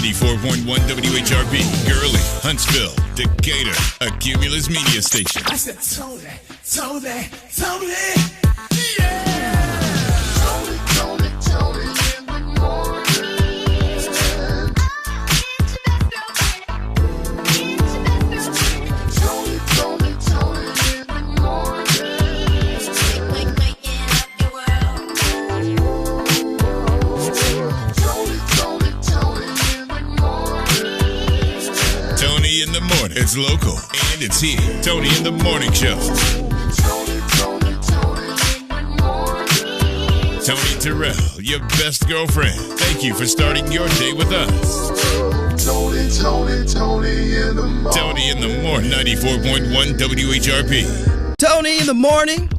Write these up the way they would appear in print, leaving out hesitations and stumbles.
94.1 WHRP, Gurley, Huntsville, Decatur, a Cumulus media station. I said, Tony, yeah! Tony in the morning. Tony in the morning. It's local and it's here. Tony in the Morning Show. Tony Terrell, your best girlfriend. Thank you for starting your day with us. Tony in the morning. Tony in the morning. 94.1 WHRP. Tony in the morning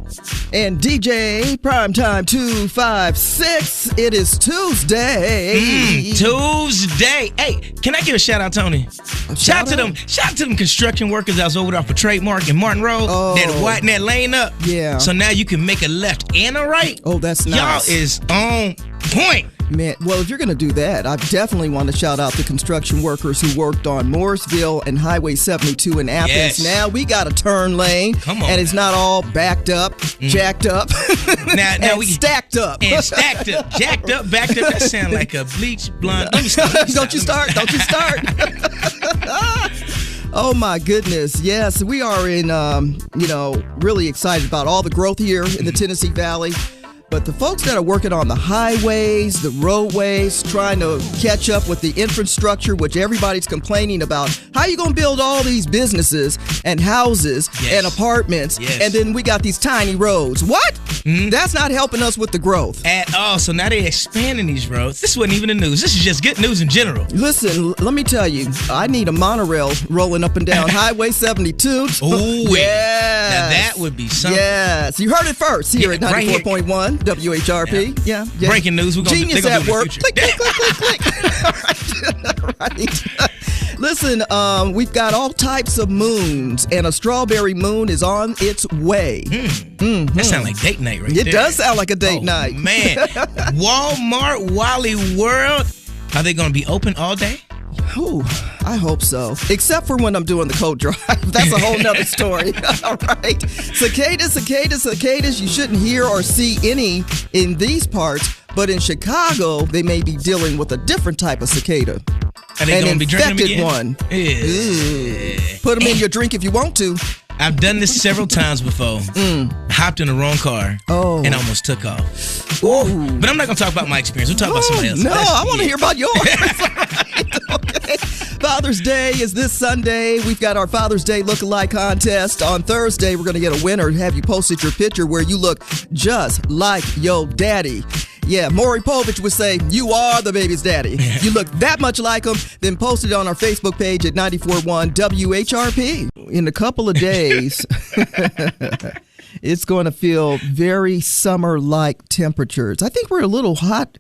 and DJ Primetime 256. It is Tuesday. Tuesday. Hey, can I give a shout out, Tony? Shout out to them construction workers that was over there off of Trademark and Martin Road. That widen that lane up. Yeah. So now you can make a left and a right. Oh, that's nice. Y'all is on point. Man, well, if you're going to do that, I definitely want to shout out the construction workers who worked on Morrisville and Highway 72 in Athens. Yes. Now we got a turn lane. Come on. And it's not all backed up, jacked up, Now we stacked up. And stacked up, jacked up, backed up. That sound like a bleach blonde. Let me start. Don't you start. Oh my goodness. Yes, we are in, really excited about all the growth here in the Tennessee Valley. But the folks that are working on the highways, the roadways, trying to catch up with the infrastructure, which everybody's complaining about. How you going to build all these businesses and houses and apartments, and then we got these tiny roads? What? That's not helping us with the growth. At all. So now they're expanding these roads. This wasn't even the news. This is just good news in general. Listen, let me tell you, I need a monorail rolling up and down Highway 72. Oh, yes. Now that would be something. Yes. You heard it first here at 94.1 WHRP. Yeah. Breaking news. We're gonna, Genius at work. Click, click, click, click, click. All right. Listen, we've got all types of moons, and a strawberry moon is on its way. That sounds like date night right there. It does sound like a date night. Man. Walmart, Wally World, are they going to be open all day? Ooh, I hope so. Except for when I'm doing the coat drive. That's a whole nother story. All right. Cicadas. You shouldn't hear or see any in these parts, but in Chicago, they may be dealing with a different type of cicada. Are they going to be drinking them again? One. Yeah. Put them in your drink if you want to. I've done this several times before. Hopped in the wrong car and almost took off. Ooh. But I'm not going to talk about my experience. We'll talk about somebody else. No, I want to hear about yours. Okay. Father's Day is this Sunday. We've got our Father's Day Look-alike contest. On Thursday, we're going to get a winner and have you posted your picture where you look just like your daddy. Yeah, Maury Povich would say, you are the baby's daddy. You look that much like him, then post it on our Facebook page at 94.1 WHRP. In a couple of days, it's going to feel very summer-like temperatures. I think we're a little hot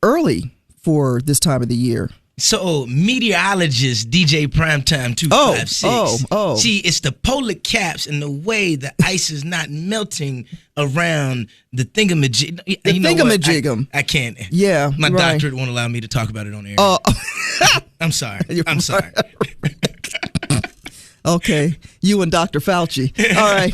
early for this time of the year. So, meteorologist DJ Primetime 256. Oh. See, it's the polar caps and the way the ice is not melting around the thingamajig. Thingamajigum. I can't. Yeah, My right. doctorate won't allow me to talk about it on air. I'm sorry. I'm sorry. Okay, you and Dr. Fauci. All right,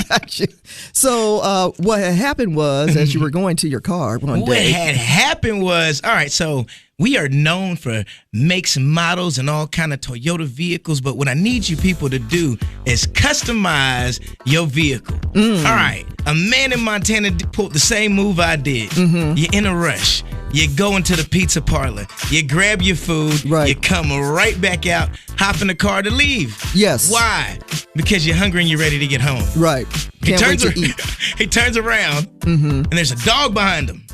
got you. So what had happened was, as you were going to your car one day. What had happened was, all right, so we are known for makes and models and all kind of Toyota vehicles, but what I need you people to do is customize your vehicle. All right, a man in Montana pulled the same move I did. You're in a rush. You go into the pizza parlor. You grab your food. Right. You come right back out, hop in the car to leave. Yes. Why? Because you're hungry and you're ready to get home. Right. Can't wait to eat. He turns around, and there's a dog behind him.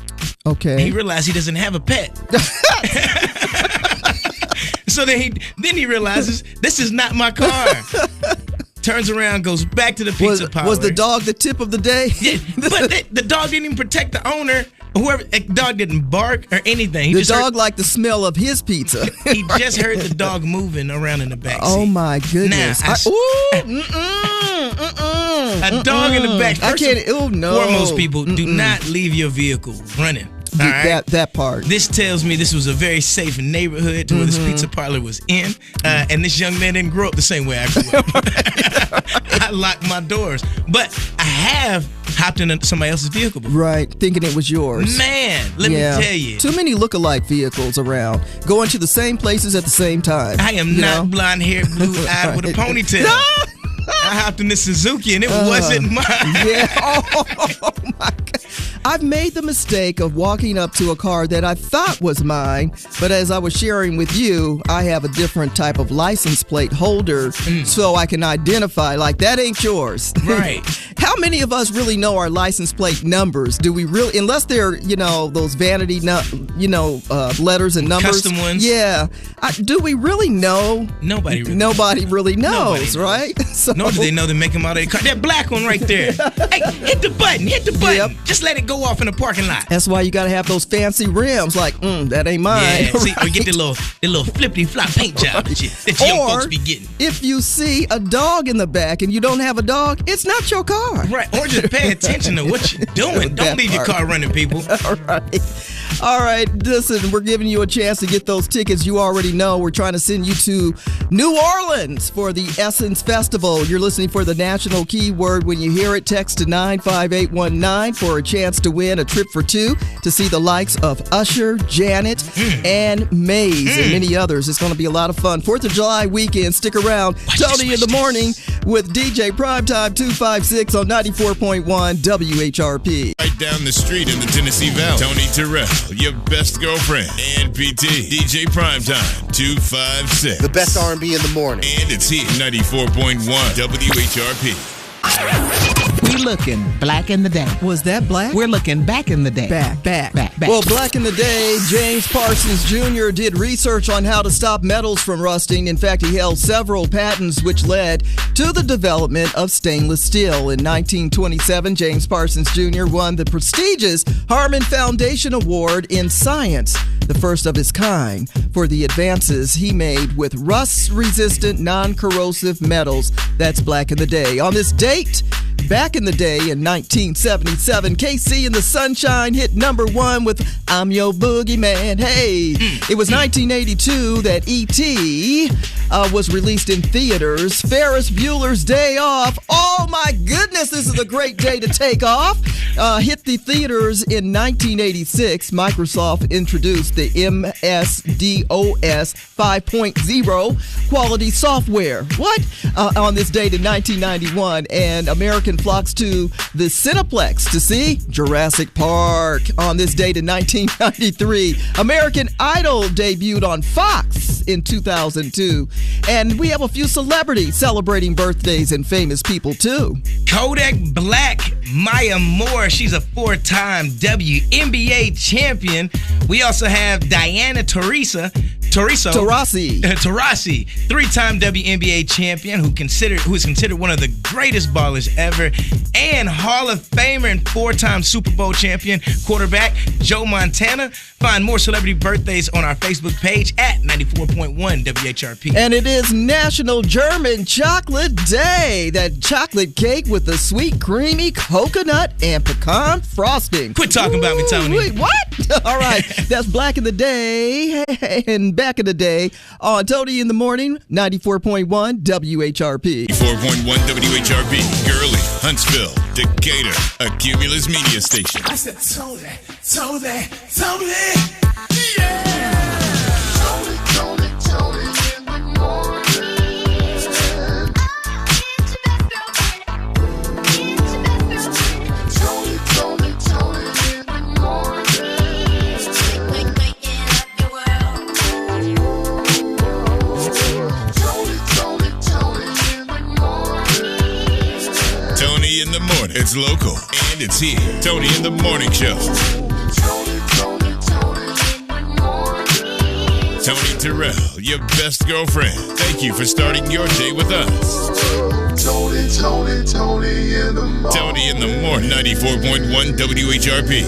Okay. He realized he doesn't have a pet. So then he realizes, this is not my car. Turns around, goes back to the pizza parlor. Was the dog the tip of the day? Yeah, but the dog didn't even protect the owner. Whoever, the dog didn't bark or anything. The dog liked the smell of his pizza. He just heard the dog moving around in the back seat. Oh my goodness! Now, a dog in the back. I can't. Oh no! Foremost, people, do not leave your vehicle running. All right? That part. This tells me this was a very safe neighborhood to where this pizza parlor was in. And this young man didn't grow up the same way I grew up. I locked my doors. But I have hopped into somebody else's vehicle before. Right, thinking it was yours. Man, let me tell you. Too many look-alike vehicles around, going to the same places at the same time. I am not blonde-haired, blue-eyed with a ponytail. I hopped in this Suzuki and it wasn't mine. Yeah. Oh my God. I've made the mistake of walking up to a car that I thought was mine, but as I was sharing with you, I have a different type of license plate holder so I can identify, like, that ain't yours. Right. How many of us really know our license plate numbers? Do we really, unless they're, those vanity, letters and numbers? Custom ones? Yeah. Do we really know? Nobody really knows, right? So, nor do they know they make them out of their car. That black one right there. Hey, hit the button. Yep. Just let it go off in the parking lot. That's why you got to have those fancy rims. Like, that ain't mine. Yeah, right? see, or get the little flippity-flop paint job that young folks be getting. If you see a dog in the back and you don't have a dog, it's not your car. Right, or just pay attention to what you're doing. Don't leave your car running, people. All right. Listen, we're giving you a chance to get those tickets. You already know we're trying to send you to New Orleans for the Essence Festival. You're listening for the national keyword. When you hear it, text to 95819 for a chance to win a trip for two to see the likes of Usher, Janet, and Maze, and many others. It's going to be a lot of fun. 4th of July weekend. Stick around. Tony in the morning with DJ Primetime 256 on 94.1 WHRP. Right down the street in the Tennessee Valley. Tony Terrell, your best girlfriend, and PT. DJ Primetime 256. The best R&B in the morning. And it's here, 94.1 WHRP. We looking black in the day. Was that black? We're looking back in the day. Back. Back. Well, back in the day, James Parsons Jr. did research on how to stop metals from rusting. In fact, he held several patents which led to the development of stainless steel. In 1927, James Parsons Jr. won the prestigious Harman Foundation Award in Science, the first of its kind, for the advances he made with rust-resistant, non-corrosive metals. That's back in the day. On this date, back in the day in 1977, KC and the Sunshine hit number one with I'm Your Boogeyman. Hey, it was 1982 that E.T. Was released in theaters. Ferris Bueller's Day Off. Oh my goodness, this is a great day to take off. Hit the theaters in 1986. Microsoft introduced the MS-DOS 5.0 quality software. What? On this date in 1991, and American flocks to the Cineplex to see Jurassic Park. On this date in 1993, American Idol debuted on Fox in 2002. And we have a few celebrities celebrating birthdays and famous people too. Kodak Black, Maya Moore. She's a 4-time WNBA champion. We also have Diana Taurasi, 3-time WNBA champion who is considered one of the greatest ballers ever, and Hall of Famer and 4-time Super Bowl champion quarterback Joe Montana. Find more celebrity birthdays on our Facebook page at 94.1 WHRP. And it is National German Chocolate Day. That chocolate cake with the sweet, creamy coconut and pecan frosting. Quit talking about me, Tony. Wait, what? All right. That's Black in the Day and Back in the Day on Tony in the Morning, 94.1 WHRP. 94.1 WHRP, Gurley, Huntsville, Decatur, a Cumulus media station. I said, Tony, yeah! Tony in the morning. Tony in the morning. Tony in the morning. It's local and it's here. Tony in the Morning Show. Tony Terrell, your best girlfriend. Thank you for starting your day with us. Tony in the morning. Tony in the morning. 94.1 WHRP.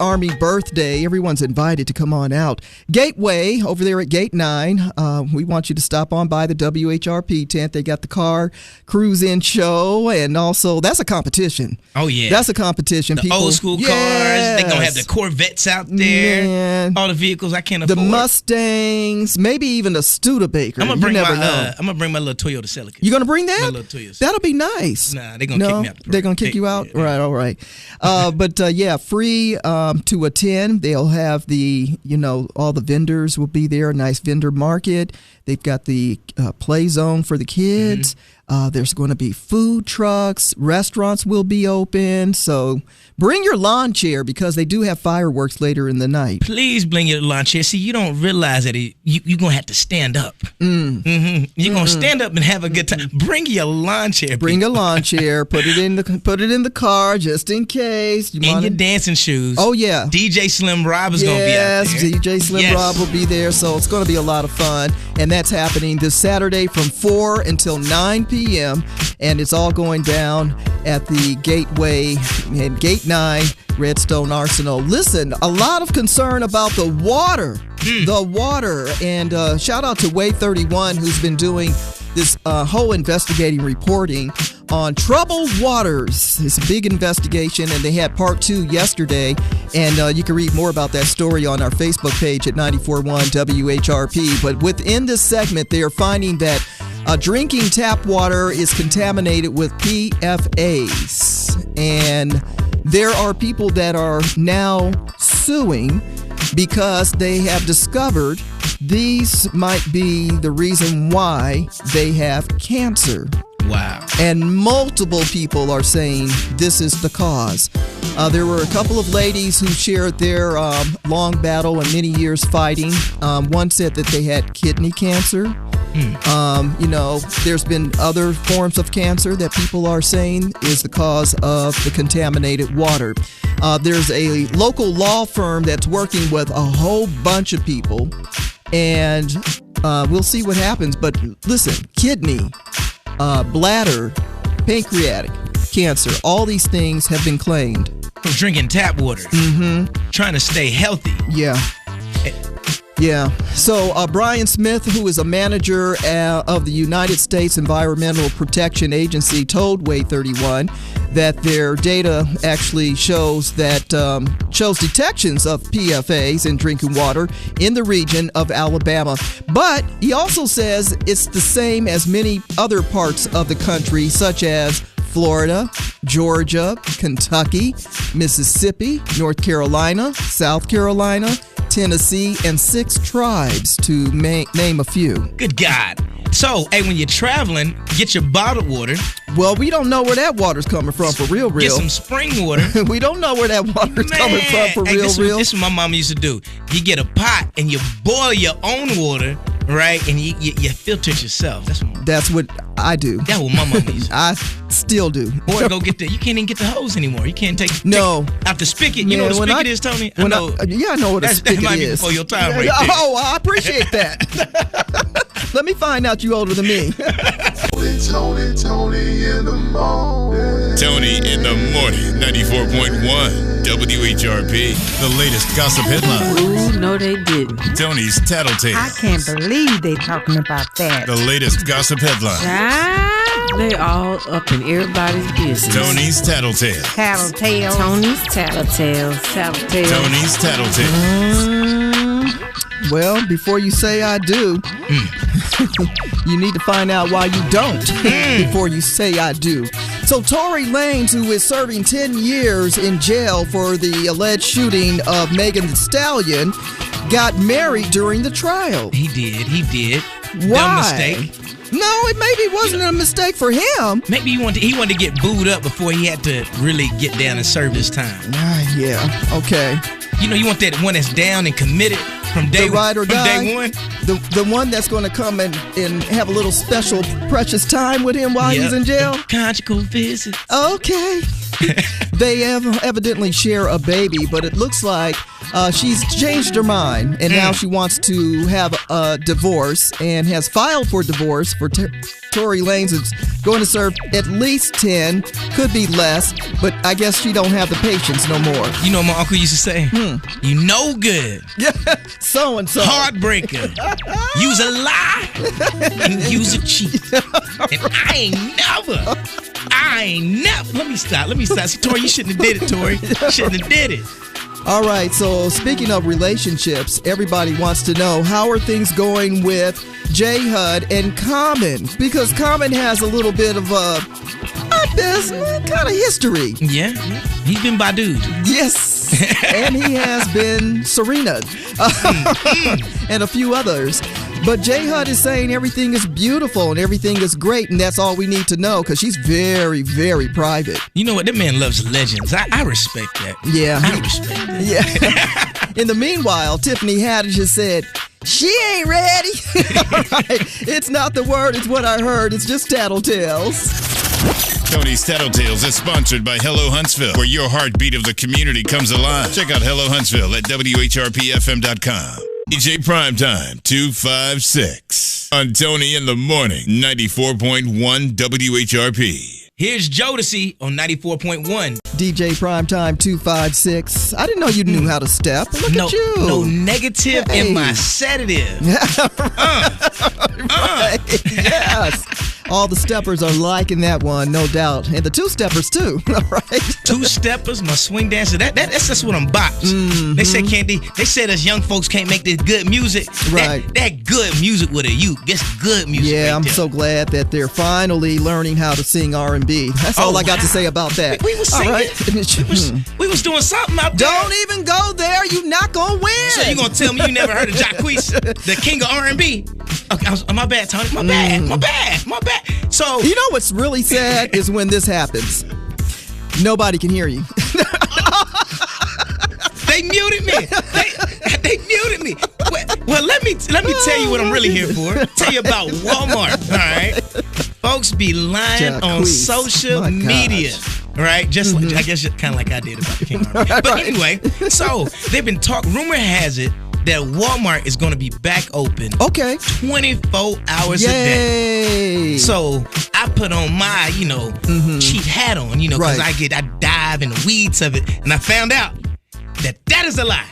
Army birthday. Everyone's invited to come on out. Gateway over there at Gate 9. We want you to stop on by the WHRP tent. They got the car cruise-in show, and also that's a competition. Oh, yeah. That's a competition. The old school cars. They're going to have the Corvettes out there. Man. All the vehicles I can't afford. The Mustangs, maybe even a Studebaker. I'm gonna bring my little Toyota Celica. You gonna bring that? My little Toyota. That'll be nice. Nah, they're gonna kick me out. They're gonna kick you out. Yeah. Right, all right. But yeah, free to attend. They'll have all the vendors will be there. A nice vendor market. They've got the play zone for the kids. There's going to be food trucks. Restaurants will be open. So bring your lawn chair because they do have fireworks later in the night. Please bring your lawn chair. See, you don't realize that you're going to have to stand up. You're going to stand up and have a good time. Bring your lawn chair. Bring a lawn chair. Put it in the car just in case. Your dancing shoes. Oh, yeah. DJ Slim Rob is going to be out there. Yes, DJ Slim Rob will be there. So it's going to be a lot of fun. And that's happening this Saturday from 4 until 9 p.m. And it's all going down at the Gateway and Gate 9 Redstone Arsenal. Listen, a lot of concern about the water. The water. And shout out to Way 31 who's been doing this whole investigating reporting on troubled waters. It's a big investigation, and they had part 2 yesterday. And you can read more about that story on our Facebook page at 94.1 WHRP. But within this segment, they are finding that drinking tap water is contaminated with PFAS. And there are people that are now suing because they have discovered these might be the reason why they have cancer. Wow. And multiple people are saying this is the cause. There were a couple of ladies who shared their long battle and many years fighting. One said that they had kidney cancer. There's been other forms of cancer that people are saying is the cause of the contaminated water. There's a local law firm that's working with a whole bunch of people, and we'll see what happens. But listen, kidney, bladder, pancreatic cancer, all these things have been claimed. From drinking tap water. Trying to stay healthy. Yeah. Yeah. So Brian Smith, who is a manager of the United States Environmental Protection Agency, told Way 31 that their data actually shows detections of PFAS in drinking water in the region of Alabama. But he also says it's the same as many other parts of the country, such as Florida, Georgia, Kentucky, Mississippi, North Carolina, South Carolina, Tennessee, and 6 tribes, to name a few. Good God. So, hey, when you're traveling, get your bottled water. Well, we don't know where that water's coming from for real. Get some spring water. We don't know where that water's coming from for real. This is what my mama used to do. You get a pot and you boil your own water, right? And you filter it yourself. That's what I do. That's what my mama used to do. I still do. Or go get you can't even get the hose anymore. You can't take out the spigot. You know what a spigot is, Tony? I know what a spigot is. That might be before your time right there. Oh, I appreciate that. Let me find out you older than me. Tony in the morning. Tony in the morning, 94.1 WHRP. The latest gossip headlines. Ooh, no, they didn't. Tony's Tattletale. I can't believe they talking about that. The latest gossip headlines. They all up in everybody's business. Tony's Tattletale. Tattletale. Tony's Tattletale. Tattletale. Tony's Tattletale. Well, before you say I do, you need to find out why you don't before you say I do. So Tory Lanez, who is serving 10 years in jail for the alleged shooting of Megan Thee Stallion, got married during the trial. He did. Why? Dumb mistake. No, it maybe wasn't a mistake for him. Maybe he wanted to get booed up before he had to really get down and serve his time. Yeah, okay. You want that one that's down and committed from day one. The one that's going to come and have a little special precious time with him while he's in jail. Conjugal visits. Okay. They evidently share a baby, but it looks like She's changed her mind, and now she wants to have a divorce and has filed for divorce for Tory Lanez. Is going to serve at least 10, could be less, but I guess she don't have the patience no more. You know what my uncle used to say? You know good. Yeah, so-and-so. Heartbreaker. Use a lie and use a cheat. And I ain't never. Let me stop. See, Tori, you shouldn't have did it, Tori. You shouldn't have did it. All right, so speaking of relationships, everybody wants to know, how are things going with J Hud and Common? Because Common has a little bit of a business kind of history. Yeah, he's been Badu'd. Yes, and he has been Serena'd and a few others. But J Hud is saying everything is beautiful and everything is great, and that's all we need to know because she's very, very private. You know what? That man loves legends. I respect that. Yeah. I respect that. Yeah. In the meanwhile, Tiffany Haddish has said, she ain't ready. Right. It's not the word, it's what I heard. It's just tattletales. Tony's Tattletales is sponsored by Hello Huntsville, where your heartbeat of the community comes alive. Check out Hello Huntsville at WHRPFM.com. DJ Primetime 256 on Tony in the Morning, 94.1 WHRP. Here's Jodeci on 94.1. DJ Primetime 256. I didn't know you knew how to step. Look at you. No negative in my sedative. Right. Yes. All the steppers are liking that one, no doubt. And the two-steppers, too. All right. Two-steppers, my swing dancer. That's just what I'm bops. Mm-hmm. They say they said us young folks can't make this good music. Right. That good music with a U. That's good music. Yeah, right I'm there. so glad that they're finally learning how to sing R&B. That's all I got to say about that. We was singing. All right. we was doing something out there. Don't even go there. You're not going to win. So you going to tell me you never heard of Jacquees, the king of R&B? Okay, my bad, Tony. My bad. So you know what's really sad is when this happens. Nobody can hear you. They muted me. They muted me. Well, let me tell you what I'm really here for. Tell you about Walmart. All right, folks be lying on social media. Right, just like, I guess kind of like I did about the king of R&B. But anyway, so they've been talking. Rumor has it that Walmart is going to be back open 24 hours a day. So I put on my, cheap hat on, because I dive in the weeds of it. And I found out that is a lie.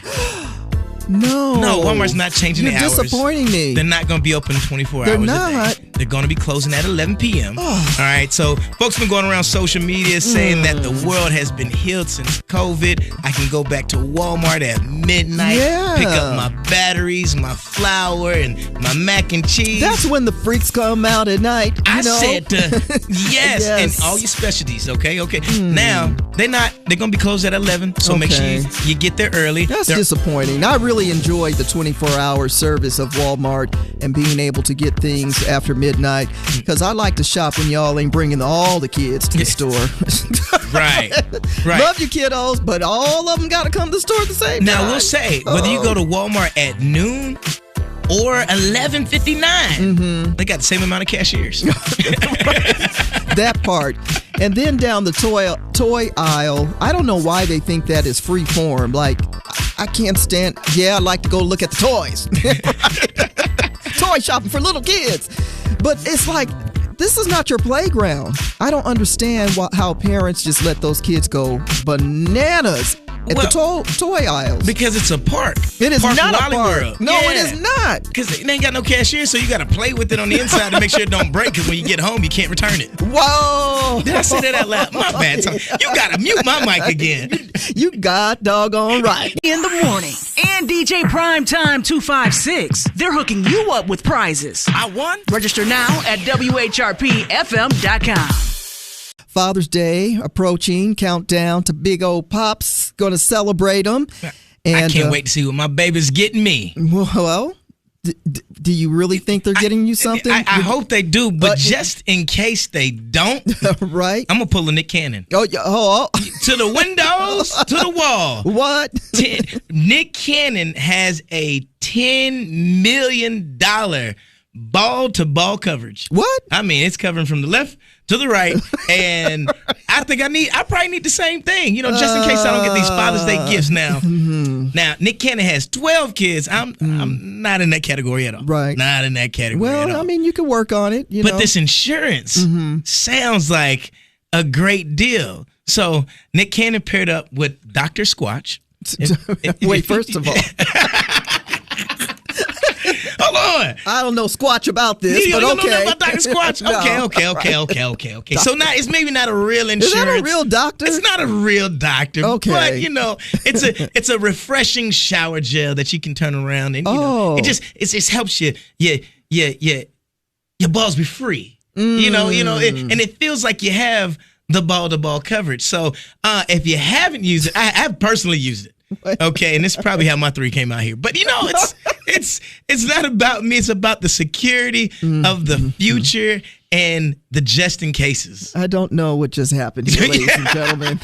No, Walmart's not changing the hours. You're disappointing me. They're not going to be open 24 They're hours not. a day. They're going to be closing at 11 p.m. All right, so folks been going around social media saying that the world has been healed since COVID. I can go back to Walmart at midnight, pick up my batteries, my flour, and my mac and cheese. That's when the freaks come out at night. Said yes, and all your specialties, okay? Now, they're going to be closed at 11, so make sure you get there early. That's disappointing. I really enjoyed the 24-hour service of Walmart and being able to get things after midnight because I like to shop when y'all ain't bringing all the kids to the store. Right. Love you kiddos, but all of them got to come to the store at the same time. Now, we'll say, whether you go to Walmart at noon or 11:59, they got the same amount of cashiers. That part. And then down the toy aisle, I don't know why they think that is free form. Like, I can't stand. Yeah, I like to go look at the toys. Toy shopping for little kids. But it's like, this is not your playground. I don't understand how parents just let those kids go bananas at the toy aisles. Because it's a park. It is Park not Wally a park. World. No, it is not. Because it ain't got no cashier, so you got to play with it on the inside to make sure it don't break. Because when you get home, you can't return it. Whoa! Did I say that out loud? My bad. You got to mute my mic again. You got doggone right. In the morning. And DJ Primetime 256. They're hooking you up with prizes. I won? Register now at WHRPFM.com. Father's Day approaching, countdown to big old pops. Going to celebrate them. And I can't wait to see what my baby's getting me. Well, do you really think they're getting you something? I hope they do, but just in case they don't, right? I'm going to pull a Nick Cannon. Oh. To the windows, to the wall. What? Nick Cannon has a $10 million ball-to-ball coverage. What? I mean, it's covering from the left to the right, and I think I probably need the same thing, just in case I don't get these Father's Day gifts now. Now, Nick Cannon has 12 kids. I'm not in that category at all. Right. Not in that category at all. Well, I mean, you can work on it. But this insurance sounds like a great deal. So Nick Cannon paired up with Dr. Squatch. Wait, first of all. Hold on. I don't know squatch about this, You but don't okay. know about Dr. Squatch? No. Okay. So now it's maybe not a real insurance. Is that a real doctor? It's not a real doctor. Okay. But it's a refreshing shower gel that you can turn around and it just helps you your balls be free. And it feels like you have the ball-to-ball coverage. So if you haven't used it, I've personally used it. Okay, and this is probably how my 3 came out here. But it's not about me. It's about the security of the future and the just in cases. I don't know what just happened here, ladies and gentlemen.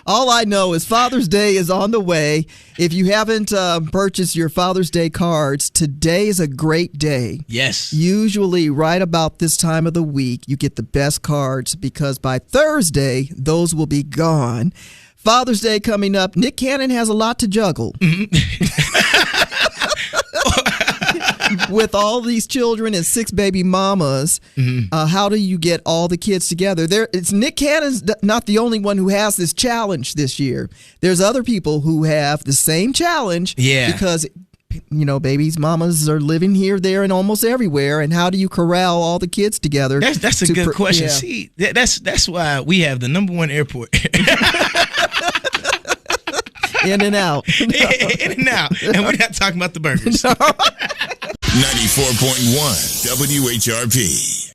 All I know is Father's Day is on the way. If you haven't purchased your Father's Day cards, today is a great day. Yes. Usually right about this time of the week, you get the best cards because by Thursday, those will be gone. Father's Day coming up. Nick Cannon has a lot to juggle. With all these children and 6 baby mamas, how do you get all the kids together? Nick Cannon's not the only one who has this challenge this year. There's other people who have the same challenge. Yeah. Because babies, mamas are living here, there, and almost everywhere. And how do you corral all the kids together? That's a good question. Yeah. See, that's why we have the #1 airport. In and out. In and out. And we're not talking about the burgers. 94.1 WHRP.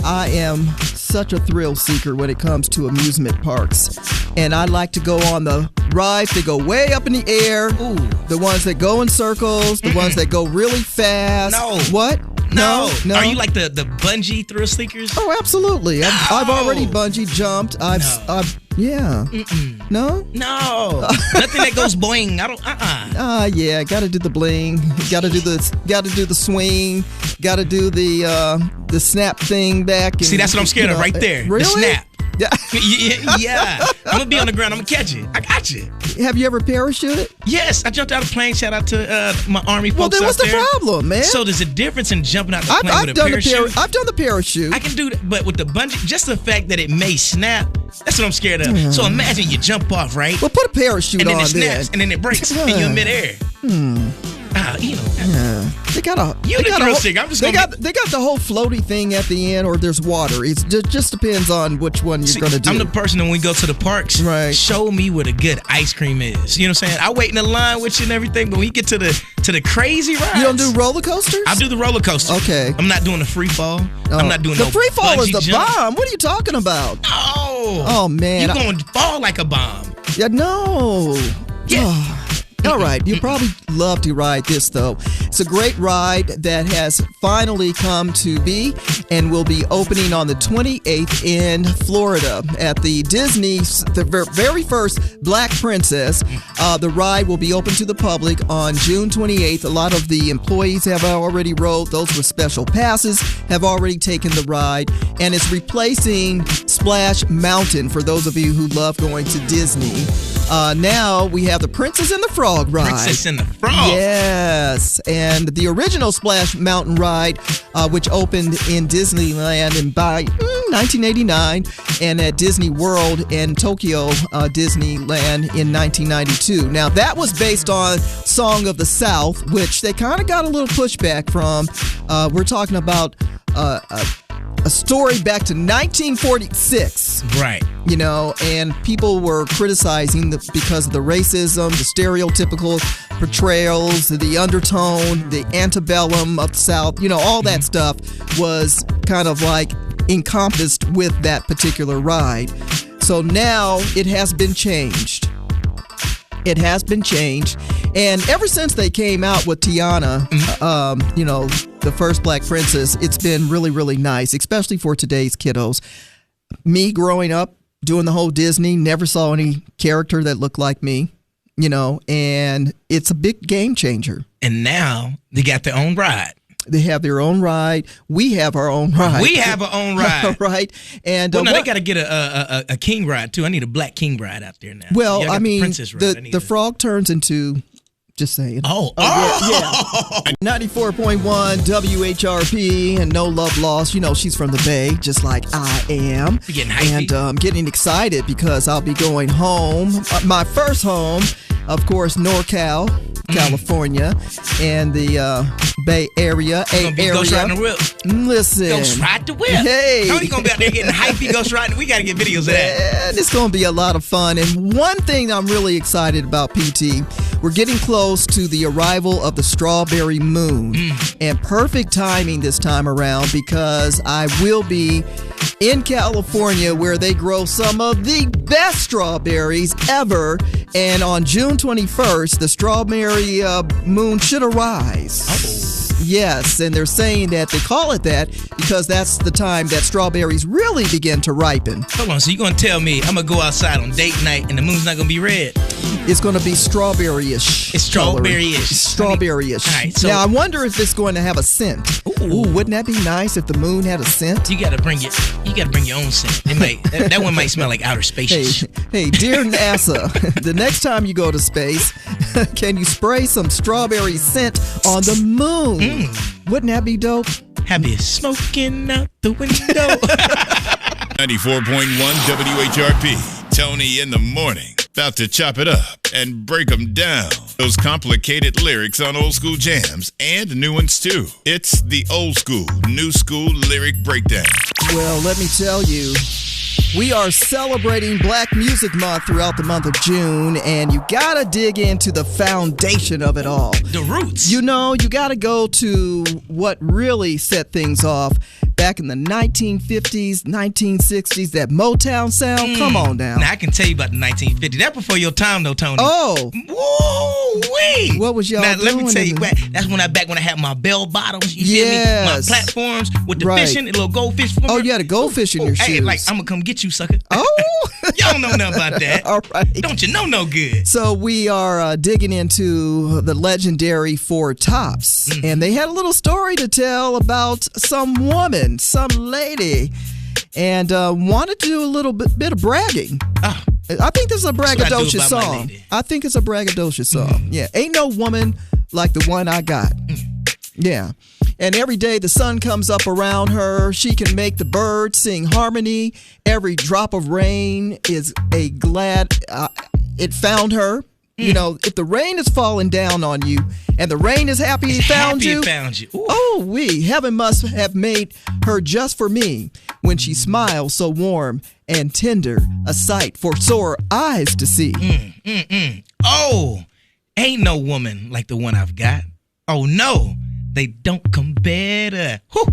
I am such a thrill seeker when it comes to amusement parks. And I like to go on the rides that go way up in the air. Ooh. The ones that go in circles. The ones that go really fast. No. What? No. Are you like the bungee thrill seekers? Oh, absolutely. I've already bungee jumped. Yeah. No? No. Nothing that goes boing. I don't. Yeah. Got to do the bling. Got to do the swing. Got to do the snap thing back. And, See, that's what I'm scared of right there. Really? The snap. Yeah. Yeah. I'm gonna be on the ground. I'm gonna catch it. I got you. Have you ever parachuted? Yes, I jumped out of a plane. Shout out to my Army folks. Well, then what's out there. the problem, man? So there's a difference in jumping out the plane with a parachute. I've done the parachute. I can do that, but with the bungee, just the fact that it may snap, that's what I'm scared of. So imagine you jump off, right? Well, put a parachute and then on it snaps, and then it breaks, and you're in midair. Yeah. They got a. You're the thrill seeker. I'm just they got the whole floaty thing at the end, or there's water. It just depends on which one you're gonna do. I'm the person that when we go to the parks, right? Show me where the good ice cream is. You know what I'm saying? I wait in the line with you and everything, but when you get to the crazy rides, you don't do roller coasters. I do the roller coaster. Okay. I'm not doing the free fall. I'm not doing the free fall is the jump. bomb. What are you talking about? Oh man, you're going to fall like a bomb. Yeah, no. Yeah. All right, you probably love to ride this, though. It's a great ride that has finally come to be and will be opening on the 28th in Florida at the the very first Black Princess. The ride will be open to the public on June 28th. A lot of the employees have already rode. Those with special passes have already taken the ride, and it's replacing Splash Mountain for those of you who love going to Disney. Now we have the Princess and the Frog ride. Princess and the Frog. Yes. And the original Splash Mountain ride, which opened in Disneyland by 1989 and at Disney World and Tokyo Disneyland in 1992. Now, that was based on Song of the South, which they kind of got a little pushback from. We're talking about a story back to 1946. Right. And people were criticizing because of the racism, the stereotypical portrayals, the undertone, the antebellum of the South, all that stuff was kind of like encompassed with that particular ride. So now it has been changed. It has been changed. And ever since they came out with Tiana, the first Black Princess, it's been really, really nice, especially for today's kiddos. Me growing up, doing the whole Disney, never saw any character that looked like me, and it's a big game changer. And now they got their own ride. They have their own ride. We have our own ride. We have our own ride. Right. And well, no, they got to get a king ride, too. I need a black king ride out there now. Well, I mean, the frog turns into... Just saying. Oh. Yeah. 94.1 WHRP and no love lost. You know, she's from the Bay, just like I am. You're getting hypey. And I'm getting excited because I'll be going home. My first home, of course, NorCal, California, and the Bay Area. Ghost riding the whip. Listen. Ghost ride the whip. Hey. Tony going to be out there getting hypey ghost riding. We got to get videos of that. And it's going to be a lot of fun. And one thing I'm really excited about, PT, we're getting close to the arrival of the strawberry moon. And perfect timing this time around because I will be in California where they grow some of the best strawberries ever. And on June 21st, the strawberry moon should arise. Yes, and they're saying that they call it that because that's the time that strawberries really begin to ripen. Hold on, so you're going to tell me I'm going to go outside on date night and the moon's not going to be red? It's going to be strawberry-ish. It's strawberry-ish. Strawberry-ish. All right, so now, I wonder if it's going to have a scent. Ooh, wouldn't that be nice if the moon had a scent? You got to bring your own scent. It might that one might smell like outer space. Hey, dear NASA, the next time you go to space, can you spray some strawberry scent on the moon? Wouldn't that be dope? Have you smoking out the window? 94.1 WHRP. Tony in the morning. About to chop it up and break them down. Those complicated lyrics on old school jams and new ones too. It's the old school, new school lyric breakdown. Well, let me tell you, we are celebrating Black Music Month throughout the month of June, and you gotta dig into the foundation of it all. The roots. You know, you gotta go to what really set things off back in the 1950s, 1960s, that Motown sound. Come on now. Now, I can tell you about the 1950s. That before your time, though, Tony. Oh. Woo-wee. What was y'all doing? Let me tell you, that's when I had my bell bottoms, you feel me? My platforms with the fishing, the little goldfish. Oh, you had a goldfish in your shoes. Hey, like, I'm going to come get you, sucker. Oh. Y'all don't know nothing about that. All right. Don't you know no good? So we are digging into the legendary Four Tops. And they had a little story to tell about some woman, some lady, and wanted to do a little bit of bragging. I think this is a braggadocious song. I think it's a braggadocious song. Yeah. Ain't no woman like the one I got. Yeah. And every day the sun comes up around her. She can make the birds sing harmony. Every drop of rain is a glad it found her. You know, if the rain is falling down on you and the rain is happy it found you. Ooh. Oh, heaven must have made her just for me when she smiles so warm and tender, a sight for sore eyes to see. Oh, ain't no woman like the one I've got. Oh, no, they don't compare to. Whew.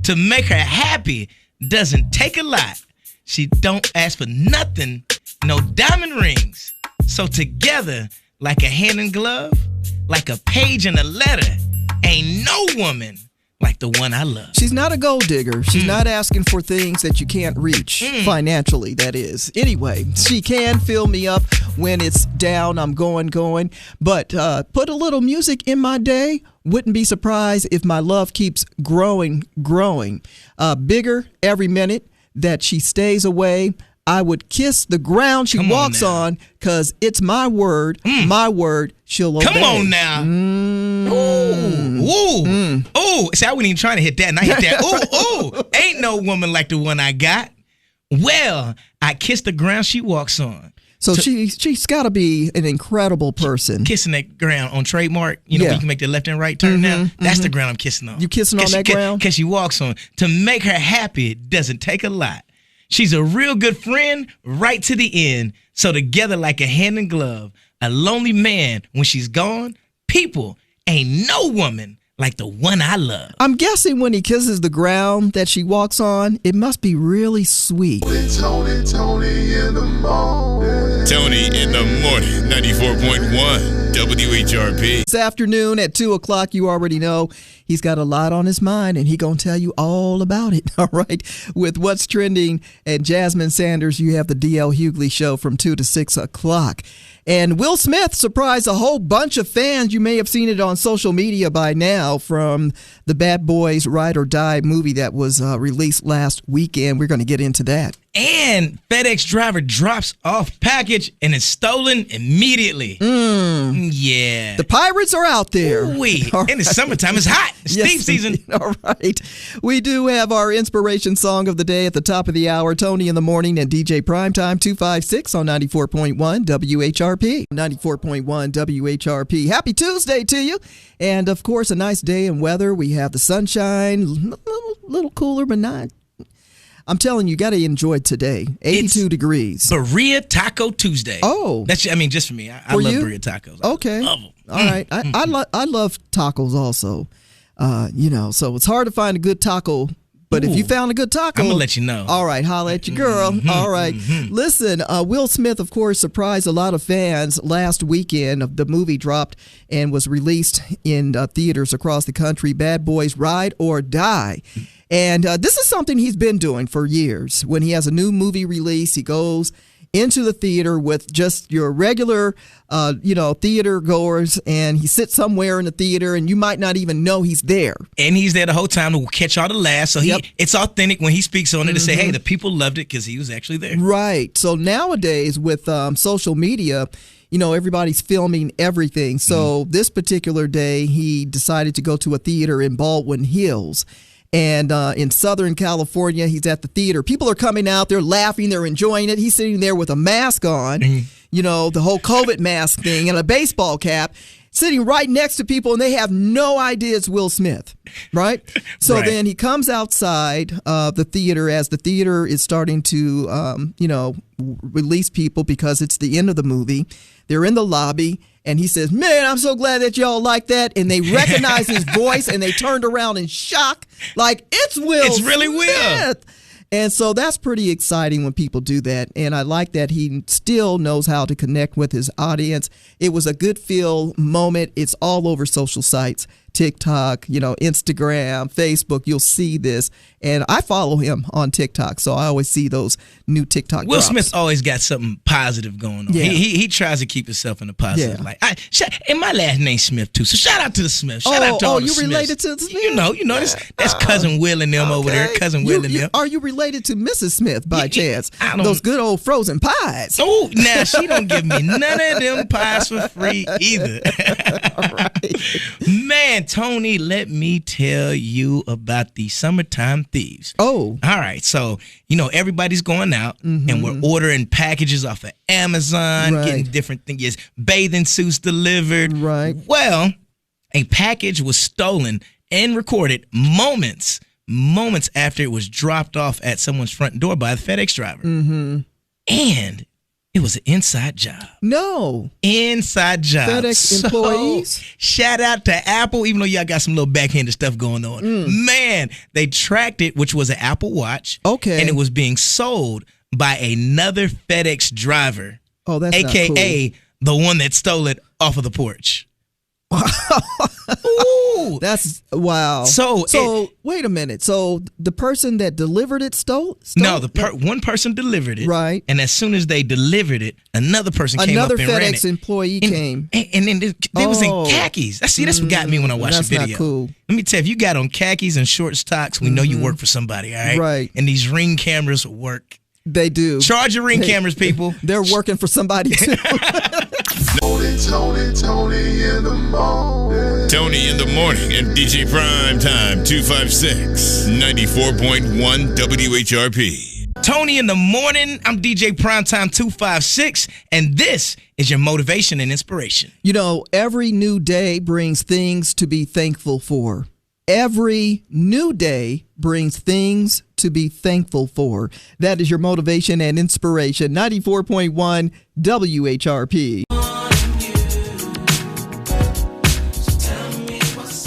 To make her happy doesn't take a lot. She don't ask for nothing, no diamond rings. So together, like a hand in glove, like a page in a letter, ain't no woman like the one I love. She's not a gold digger. She's not asking for things that you can't reach, financially, that is. Anyway, she can fill me up when it's down, I'm going. But put a little music in my day. Wouldn't be surprised if my love keeps growing. Bigger every minute that she stays away. I would kiss the ground she walks on, because it's my word, she'll obey. Come on now. Ooh. See, I wasn't even trying to hit that, and I hit that. Ooh. Ain't no woman like the one I got. Well, I kiss the ground she walks on. So she's got to be an incredible person. Kissing that ground on trademark, when you can make the left and right turn now. That's the ground I'm kissing on. You kissing on that ground? Because she walks on. To make her happy, it doesn't take a lot. She's a real good friend right to the end. So together like a hand in glove, a lonely man when she's gone, people, ain't no woman like the one I love. I'm guessing when he kisses the ground that she walks on, it must be really sweet. Tony in the morning. Tony in the morning, 94.1 WHRP. This afternoon at 2 o'clock, you already know he's got a lot on his mind, and he gonna tell you all about it, all right? With What's Trending and Jasmine Sanders, you have the D.L. Hughley Show from 2 to 6 o'clock. And Will Smith surprised a whole bunch of fans. You may have seen it on social media by now from the Bad Boys Ride or Die movie that was released last weekend. We're going to get into that. And FedEx driver drops off package and is stolen immediately. Yeah. The pirates are out there. Ooh-wee. In the summertime, it's hot. It's Steve season. All right. We do have our inspiration song of the day at the top of the hour. Tony in the morning and DJ Primetime 256 on 94.1 WHRP. 94.1 WHRP. Happy Tuesday to you. And of course, a nice day in weather. We have the sunshine, little cooler, but not. I'm telling you, got to enjoy today. 82 degrees. Burrito Taco Tuesday. Oh. Just for me. I love burrito tacos. Okay. Love them. All right. I love tacos also. So it's hard to find a good taco. But if you found a good taco, I'm going to let you know. All right, holla at your girl. All right. Listen, Will Smith, of course, surprised a lot of fans last weekend. The movie dropped and was released in theaters across the country, Bad Boys Ride or Die. And this is something he's been doing for years. When he has a new movie release, he goes into the theater with just your regular, theater goers, and he sits somewhere in the theater, and you might not even know he's there. And he's there the whole time to catch all the laughs. So it's authentic when he speaks on it to say, hey, the people loved it because he was actually there. Right. So nowadays with social media, everybody's filming everything. So this particular day, he decided to go to a theater in Baldwin Hills. And in Southern California, he's at the theater. People are coming out, they're laughing, they're enjoying it. He's sitting there with a mask on, the whole COVID mask thing, and a baseball cap, sitting right next to people, and they have no idea it's Will Smith, right? So then he comes outside the theater as the theater is starting to, release people because it's the end of the movie. They're in the lobby. And he says, man, I'm so glad that y'all like that. And they recognize his voice and they turned around in shock. Like, it's Will Smith. It's really Will. And so that's pretty exciting when people do that. And I like that he still knows how to connect with his audience. It was a good feel moment. It's all over social sites. TikTok, Instagram, Facebook, you'll see this. And I follow him on TikTok, so I always see those new TikTok Will drops. Smith always got something positive going on. Yeah. He tries to keep himself in the positive light. And my last name's Smith, too, so shout out to the Smiths. Shout out to all the you Smiths. related to the Smiths? You know that's Cousin Will and them over there. Cousin Will and them. Are you related to Mrs. Smith by chance? I don't- Those good old frozen pies. Oh, now she don't give me none of them pies for free either. Man, Tony, let me tell you about the summertime thieves. Oh. All right. So, everybody's going out and we're ordering packages off of Amazon, getting different things, bathing suits delivered. Right. Well, a package was stolen and recorded moments after it was dropped off at someone's front door by the FedEx driver. And it was an inside job. No. Inside job. FedEx employees? Shout out to Apple, even though y'all got some little backhanded stuff going on. Man, they tracked it, which was an Apple Watch. Okay. And it was being sold by another FedEx driver. Oh, that's AKA not cool. the one that stole it off of the porch. Ooh, that's wow. So wait a minute. So the person that delivered it stole? No, one person delivered it. Right. And as soon as they delivered it, another person came up and ran it. Another FedEx employee came. And then they was in khakis. That's what got me when I watched the video. That's not cool. Let me tell you, if you got on khakis and short stocks, we know you work for somebody, all right? Right. And these Ring cameras work. They do. Charge your Ring cameras, people. They're working for somebody too. Tony in the morning. Tony in the morning and DJ Primetime 256 94.1 WHRP. Tony in the morning. I'm DJ Primetime 256, and this is your motivation and inspiration. Every new day brings things to be thankful for. Every new day brings things to be thankful for. That is your motivation and inspiration. 94.1 WHRP.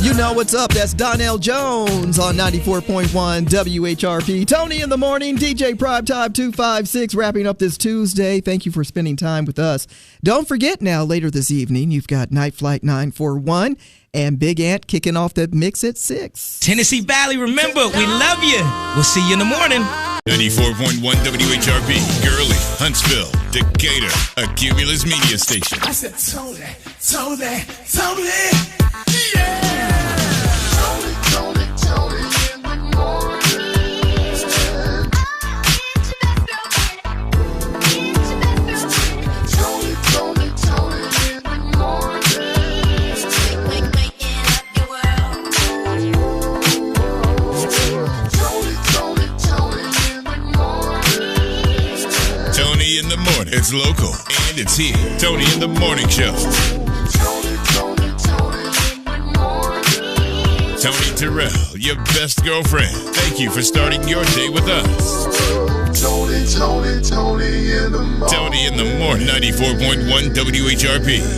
You know what's up. That's Donnell Jones on 94.1 WHRP. Tony in the morning, DJ Primetime 256, wrapping up this Tuesday. Thank you for spending time with us. Don't forget now, later this evening, you've got Night Flight 941 and Big Ant kicking off the mix at 6. Tennessee Valley, remember, we love you. We'll see you in the morning. 94.1 WHRP, Gurley, Huntsville, Decatur, a Cumulus media station. I said, Tony, yeah! Tony in the morning. Tony in the morning. Waking up your world. Tony in the morning. Tony in the morning. It's local and it's here. Tony in the morning show. Tony Terrell, your best girlfriend. Thank you for starting your day with us. Tony in the morning. Tony in the morning. 94.1 WHRP.